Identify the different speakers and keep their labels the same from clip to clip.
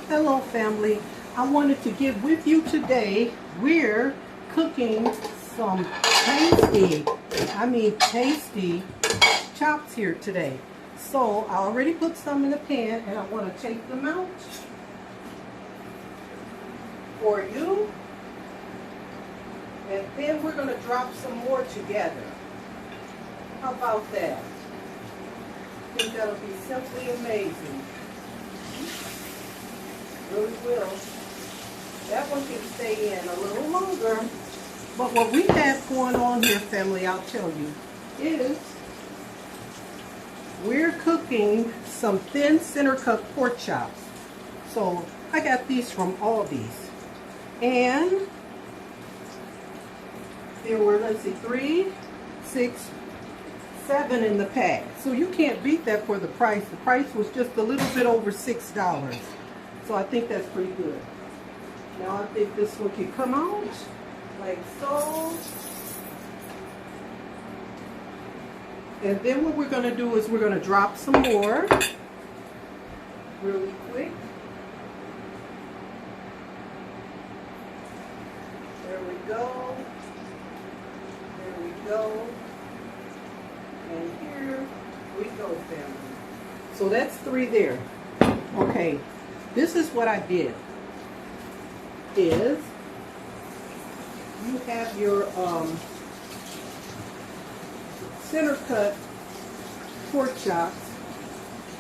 Speaker 1: Hello family, I wanted to get with you today. We're cooking some tasty chops here today. So I already put some in the pan and I want to take them out for you. And then we're going to drop some more together. How about that? I think that'll be simply amazing. Really will. That one can stay in a little longer. But what we have going on here, family, I'll tell you, is we're cooking some thin center cut pork chops. So I got these from Aldi's. And there were, let's see, 3, 6, 7 in the pack. So you can't beat that for the price. The price was just a little bit over $6. So I think that's pretty good. Now I think this one can come out like so. And then what we're going to do is we're going to drop some more really quick. There we go. There we go. And here we go, family. So that's 3 there. Okay. This is what I did, is you have your center cut pork chops,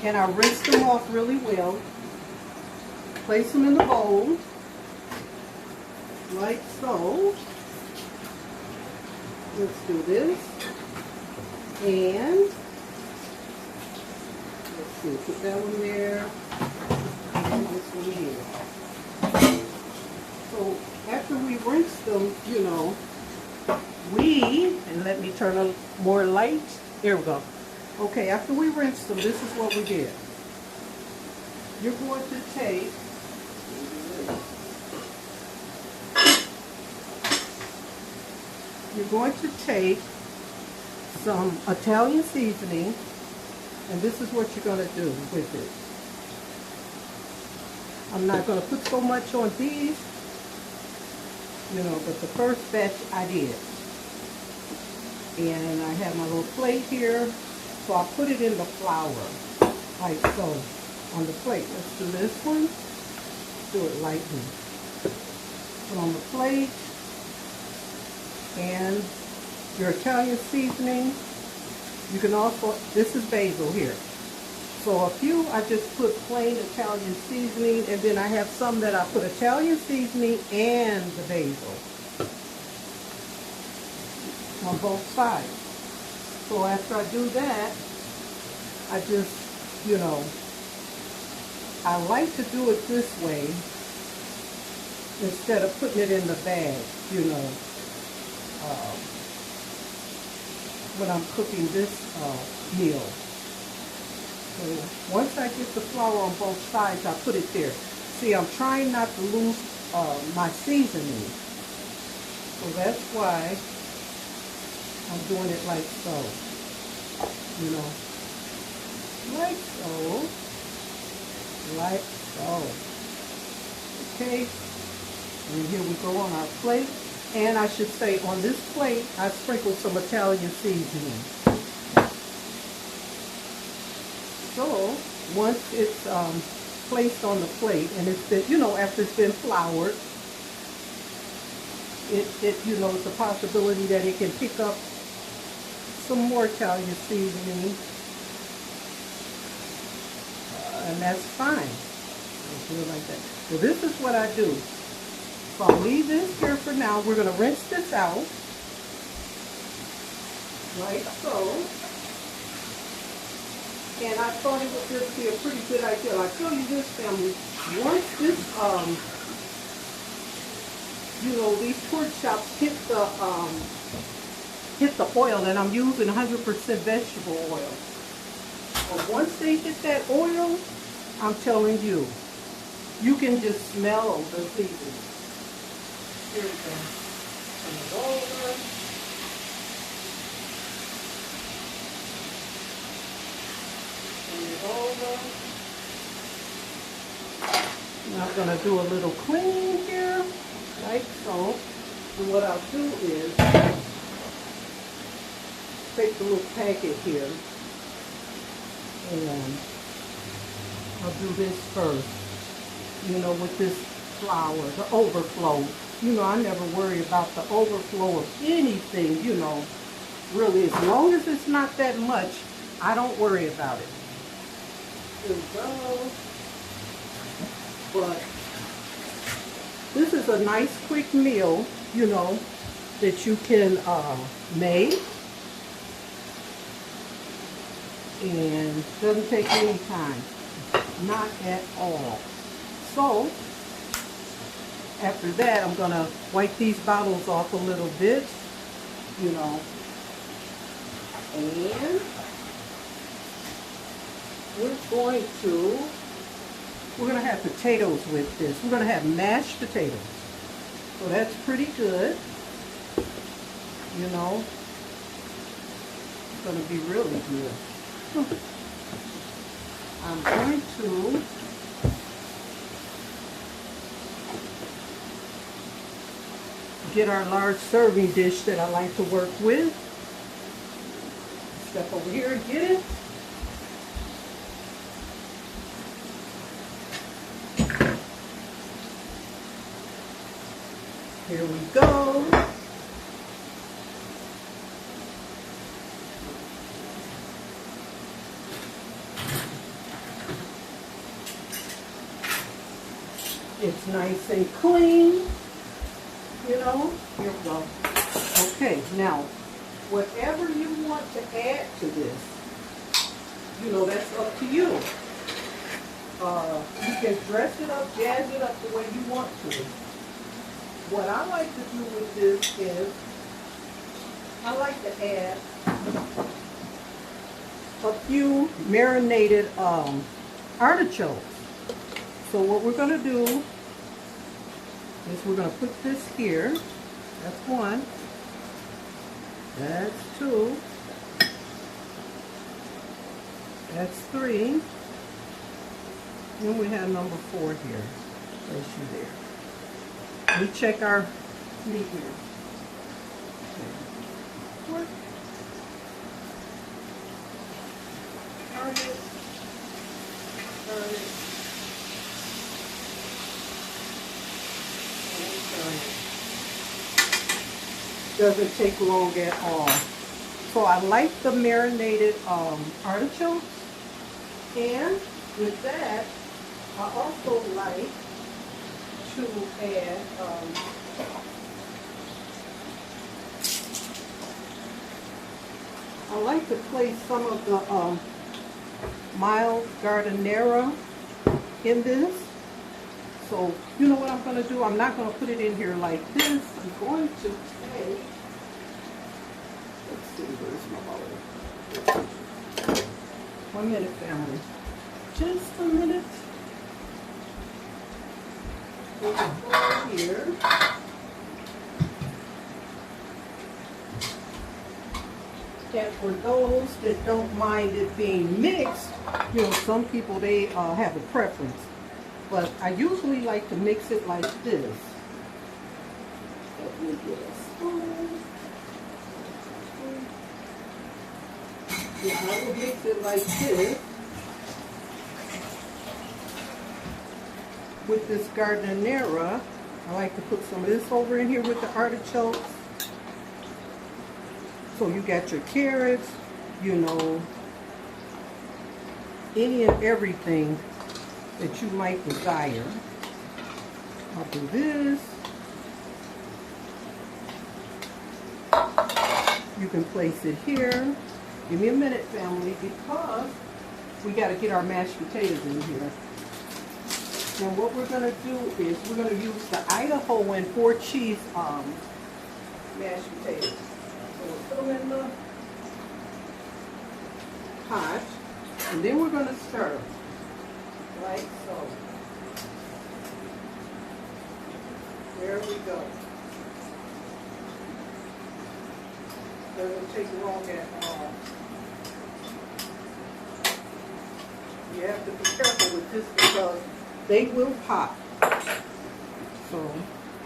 Speaker 1: and I rinsed them off really well, place them in the bowl, like so. Let's do this, and let's see, put that one there. This one here. So after we rinse them, you know, and let me turn on more light. There we go. Okay, after we rinse them, this is what we did. You're going to take some Italian seasoning, and this is what you're going to do with it. I'm not going to put so much on these, you know, but the first batch I did. And I have my little plate here, so I'll put it in the flour, like so, on the plate. Let's do this one. Do it lightly. Put on the plate, and your Italian seasoning. You can also, this is basil here. So a few I just put plain Italian seasoning, and then I have some that I put Italian seasoning and the basil on both sides. So after I do that, I just, you know, I like to do it this way instead of putting it in the bag, you know, when I'm cooking this meal. So once I get the flour on both sides, I put it there. See, I'm trying not to lose my seasoning. So that's why I'm doing it like so. You know, like so. Like so. Okay. And here we go on our plate. And I should say, on this plate, I sprinkled some Italian seasoning. So once it's placed on the plate, and it's been, you know, after it's been floured, it you know, it's a possibility that it can pick up some more Italian seasoning, and that's fine. I'll do it like that. So this is what I do. So I'll leave this here for now. We're going to rinse this out, like so. And I thought it would just be a pretty good idea. I'll tell you this, family. Once this, you know, these pork chops hit the oil, and I'm using 100% vegetable oil. But once they hit that oil, I'm telling you, you can just smell the seasoning. Here we go. Turn it over. Turn it over. Now I'm going to do a little clean here, like so. And what I'll do is take the little packet here and I'll do this first. You know, with this flour, the overflow. You know, I never worry about the overflow of anything, you know. Really, as long as it's not that much, I don't worry about it. There we go. But this is a nice quick meal, you know, that you can make. And doesn't take any time. Not at all. So, after that, I'm going to wipe these bottles off a little bit, you know. And we're going to have potatoes with this. We're going to have mashed potatoes. So that's pretty good. You know, it's going to be really good. I'm going to get our large serving dish that I like to work with. Step over here and get it. Here we go. It's nice and clean, you know. Here we go. Okay, now, whatever you want to add to this, you know, that's up to you. You can dress it up, jazz it up the way you want to. What I like to do with this is, I like to add a few marinated artichokes. So what we're going to do is we're going to put this here. That's one. That's two. That's three. And we have number 4 here. Place you there. We check our meat here. Okay. Turn it. Turn it. Doesn't take long at all. So I like the marinated artichokes, and with that I also like to add I like to place some of the mild giardiniera in this. So, you know what I'm going to do? I'm not going to put it in here like this. I'm going to take, let's see, where's my bowl? 1 minute, family. Just a minute. Over here. And for those that don't mind it being mixed, you know, some people, they have a preference. But I usually like to mix it like this. Let me get a spoon. Yeah, I will mix it like this with this giardiniera. I like to put some of this over in here with the artichokes. So you got your carrots, you know, any and everything that you might desire. I'll do this. You can place it here. Give me a minute, family, because we got to get our mashed potatoes in here. Now what we're going to do is we're going to use the Idaho and 4 cheese mashed potatoes. So we'll put them in the pot, and then we're going to stir them. Like so. There we go. Doesn't take long at all. You have to be careful with this because they will pop. So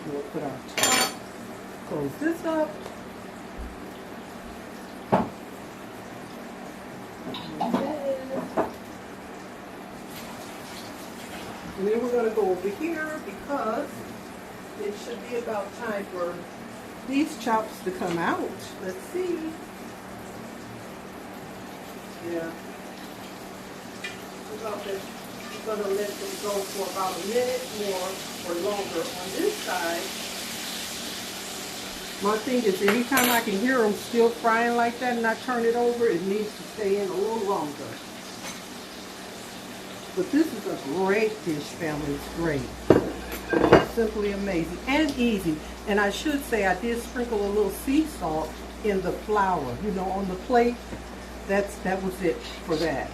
Speaker 1: we'll put our top, close this up. And then we're going to go over here because it should be about time for these chops to come out. Let's see. Yeah. We're going to let them go for about a minute more or longer on this side. My thing is, anytime I can hear them still frying like that and I turn it over, it needs to stay in a little longer. But this is a great dish, family. It's great. Simply amazing and easy. And I should say I did sprinkle a little sea salt in the flour, you know, on the plate. That was it for that.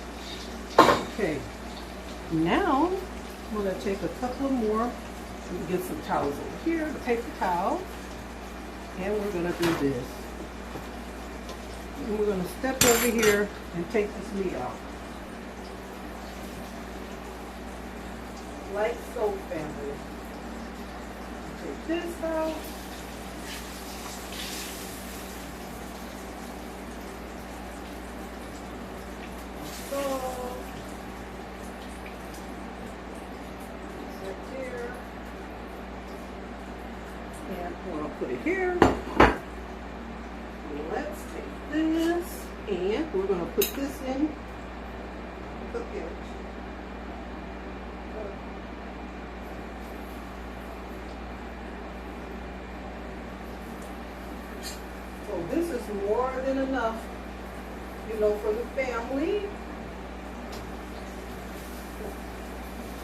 Speaker 1: Okay. Now I'm going to take a couple more and get some towels over here, the paper towel. And we're going to do this. And we're going to step over here and take this meat out. Like so, family. Take this out. So, this here. And we're going to put it here. Let's take this and we're going to put this in the edge. So this is more than enough, you know, for the family.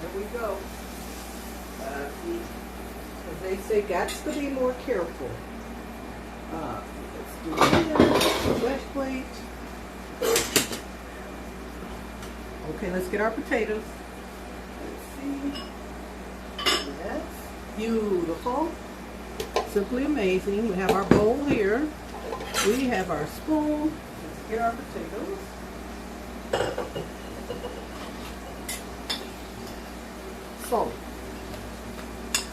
Speaker 1: There we go. As they say, got to be more careful. Let's do this. Wet plate. Okay, let's get our potatoes. Let's see. That's beautiful. Simply amazing. We have our bowl here. We have our spoon. Let's get our potatoes. So,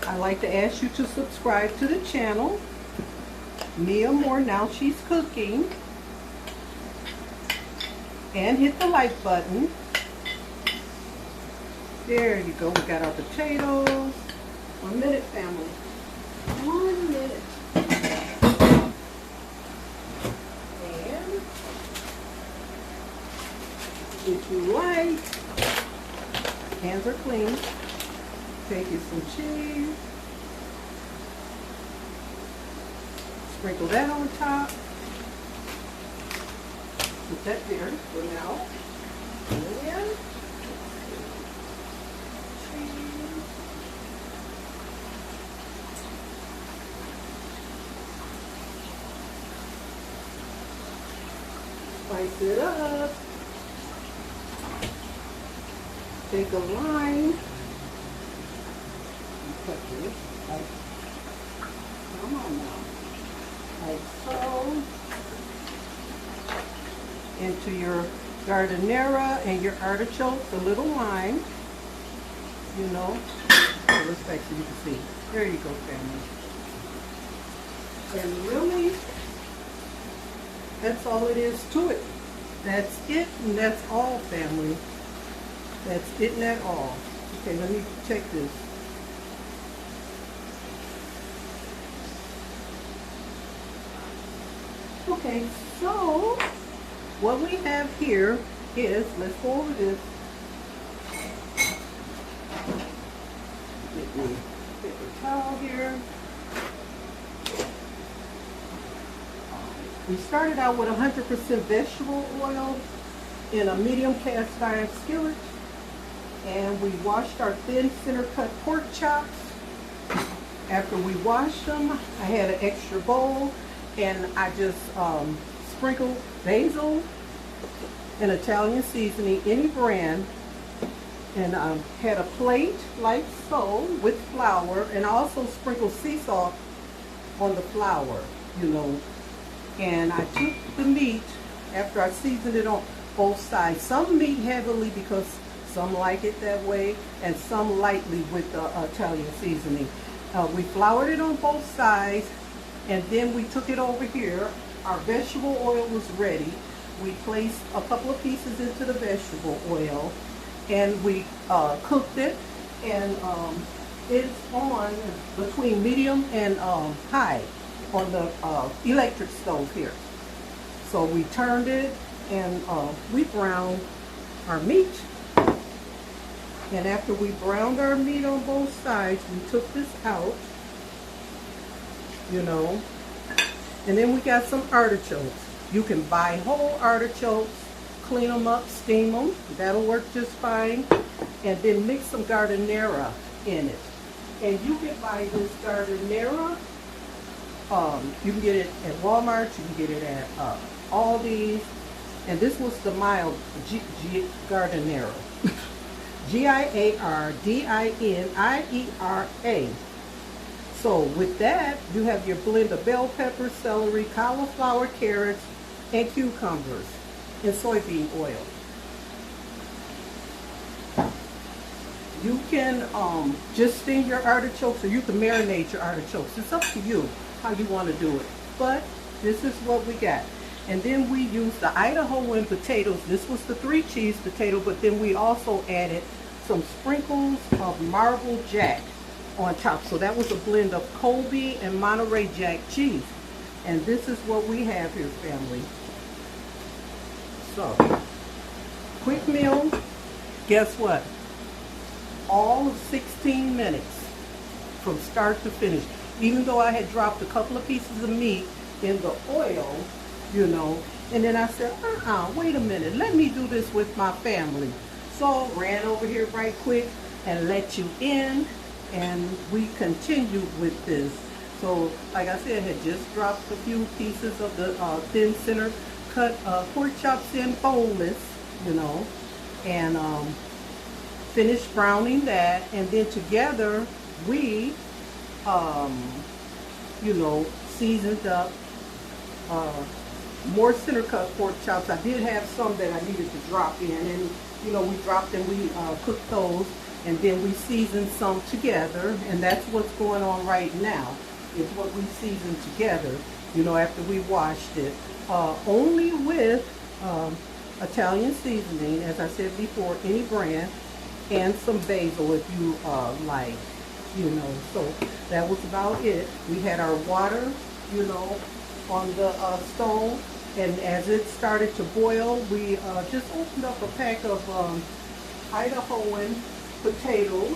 Speaker 1: I'd like to ask you to subscribe to the channel. Mia Moore, Now She's Cooking. And hit the like button. There you go. We got our potatoes. 1 minute, family. 1 minute. And if you like, hands are clean. Take you some cheese. Sprinkle that on top. Put that there for now. And then cheese. Spice it up. Take a lime. Cut this. Come on now. Like so. Into your giardiniera and your artichokes, a little lime. You know. Let's back so you can see. There you go, family. And really, that's all it is to it. That's it, and that's all, family. That's it and that all. Okay, let me check this. Okay, so what we have here is, let's go over this. Get the paper towel here. We started out with 100% vegetable oil in a medium cast iron skillet. And we washed our thin center cut pork chops. After we washed them, I had an extra bowl and I just sprinkled basil and Italian seasoning, any brand, and had a plate like so with flour, and I also sprinkled sea salt on the flour, you know. And I took the meat after I seasoned it on both sides. Some meat heavily because Some like it that way, and some lightly with the Italian seasoning. We floured it on both sides, and then we took it over here. Our vegetable oil was ready. We placed a couple of pieces into the vegetable oil, and we cooked it, and it's on between medium and high on the electric stove here. So we turned it, and we browned our meat. And after we browned our meat on both sides, we took this out, you know, and then we got some artichokes. You can buy whole artichokes, clean them up, steam them. That'll work just fine. And then mix some giardiniera in it. And you can buy this giardiniera. You can get it at Walmart. You can get it at Aldi's. And this was the mild giardiniera. Giardiniera. So with that, you have your blend of bell peppers, celery, cauliflower, carrots, and cucumbers, and soybean oil. You can just steam your artichokes, or you can marinate your artichokes. It's up to you how you want to do it. But this is what we got. And then we used the Idahoan potatoes. This was the 3-cheese potato, but then we also added some sprinkles of Marble Jack on top. So that was a blend of Colby and Monterey Jack cheese. And this is what we have here, family. So, quick meal. Guess what? All of 16 minutes from start to finish. Even though I had dropped a couple of pieces of meat in the oil, you know, and then I said, wait a minute, let me do this with my family. So ran over here right quick and let you in, and we continued with this. So like I said, I had just dropped a few pieces of the thin center cut pork chops in boneless, you know, and finished browning that, and then together we you know, seasoned up more center cut pork chops. I did have some that I needed to drop in, and you know, we dropped and we cooked those, and then we seasoned some together, and that's what's going on right now, is what we seasoned together, you know, after we washed it. Only with Italian seasoning, as I said before, any brand, and some basil if you like, you know. So that was about it. We had our water, you know, on the stove, and as it started to boil, we just opened up a pack of Idahoan potatoes,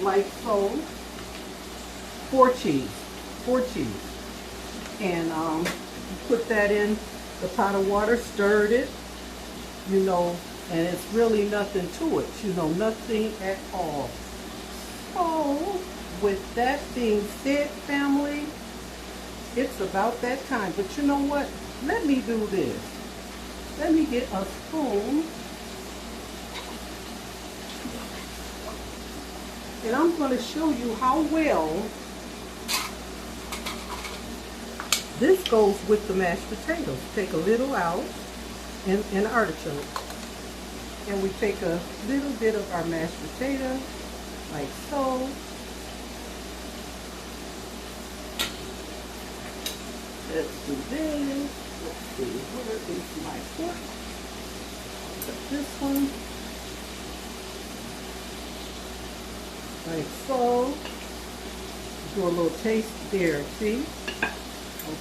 Speaker 1: like so, 4 cheese, and put that in the pot of water, stirred it, you know, and it's really nothing to it, you know, nothing at all. So with that being said, family, it's about that time. But you know what? Let me do this. Let me get a spoon, and I'm going to show you how well this goes with the mashed potatoes. Take a little out and artichoke, and we take a little bit of our mashed potato, like so. Let's do this. Let's see, where is my fork? Got this one. Like so. Do a little taste there, see?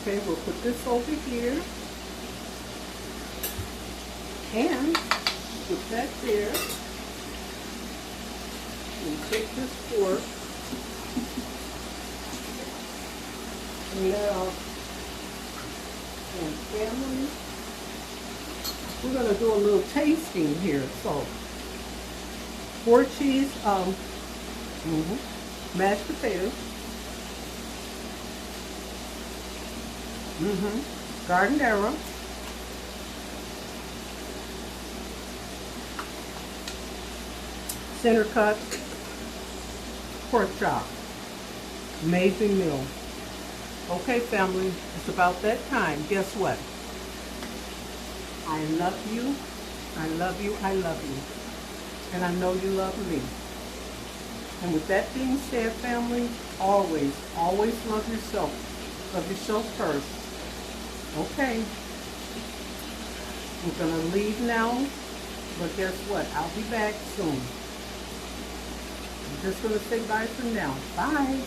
Speaker 1: Okay, we'll put this over here. And put that there. And take this fork. And now, and family, we're going to do a little tasting here. So 4 cheese mashed potatoes, giardiniera, center cut pork chop. Amazing meal. Okay, family, it's about that time. Guess what? I love you, I love you. I love you. And I know you love me. And with that being said, family, always, always love yourself. Love yourself first. Okay. I'm going to leave now. But guess what? I'll be back soon. I'm just going to say bye for now. Bye.